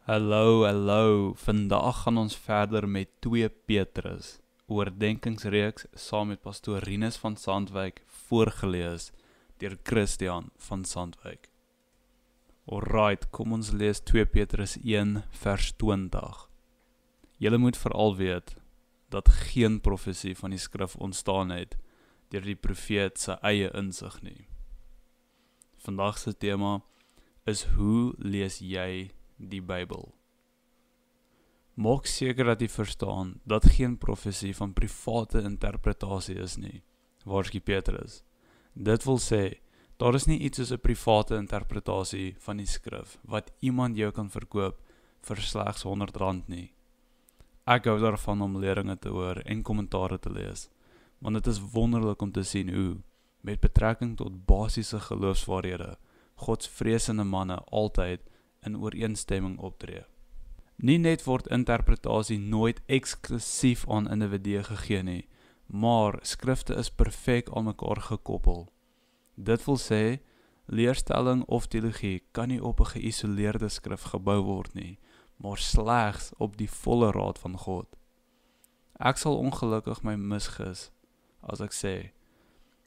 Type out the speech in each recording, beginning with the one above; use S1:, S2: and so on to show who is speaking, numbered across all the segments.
S1: Hallo, hallo. Vandag gaan ons verder met 2 Petrus, oordenkingsreeks saam met pastoor Rinus van Sandwyk, voorgelees deur Christian van Sandwyk. Alright, kom ons lees 2 Petrus 1 vers 20. Julle moet veral weet dat geen profesie van die skrif ontstaan het deur die profeet se eie insig nie. Vandag se tema is: hoe lees jy die Bybel? Maak seker dat jy verstaan dat geen profesie van private interpretasie is nie, waarsku Petrus. Dit wil sê, daar is nie iets soos 'n private interpretasie van die skrif wat iemand jou kan verkoop vir slegs R100 nie. Ek hou daarvan om leringe te hoor en kommentare te lees, want dit is wonderlik om te sien hoe, met betrekking tot basiese geloofswaarhede, godsvreesende manne altyd in ooreenstemming optree. Nie net word interpretasie nooit eksklusief aan individue gegee nie, maar skrifte is perfek aan mekaar gekoppel. Dit wil sê, leerstelling of teologie kan nie op 'n geïsoleerde skrif gebou word nie, maar slegs op die volle raad van God. Ek sal ongelukkig my misgis as ek sê,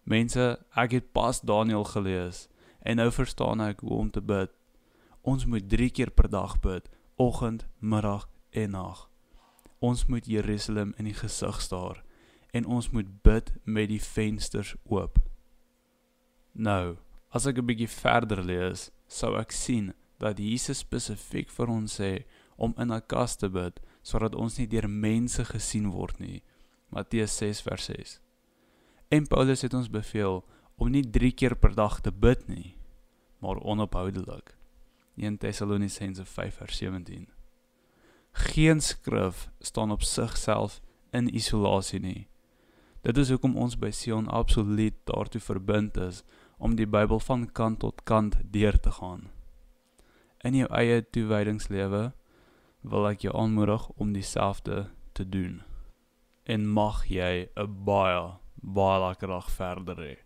S1: mense, ek het pas Daniël gelees en nou verstaan ek hoe om te bid. Ons moet 3 keer per dag bid, oggend, middag en nag. Ons moet Jerusalem in die gesig staar en ons moet bid met die vensters oop. Nou, as ek 'n bietjie verder lees, sou ek sien dat Jesus spesifiek vir ons sê om in 'n kas te bid, sodat ons nie deur mense gesien word nie. Matteus 6 vers 6. En Paulus het ons beveel om nie 3 keer per dag te bid nie, maar onophoudelik. 1 Tessalonisense 5 vers 17. Geen skrif staan op sigself in isolasie nie. Dit is hoekom ons by Sion absoluut daartoe verbind is om die Bybel van kant tot kant deur te gaan. In jou eie toewydingslewe wil ek jou aanmoedig om dieselfde te doen. En mag jy 'n baie lekker dag verder hê.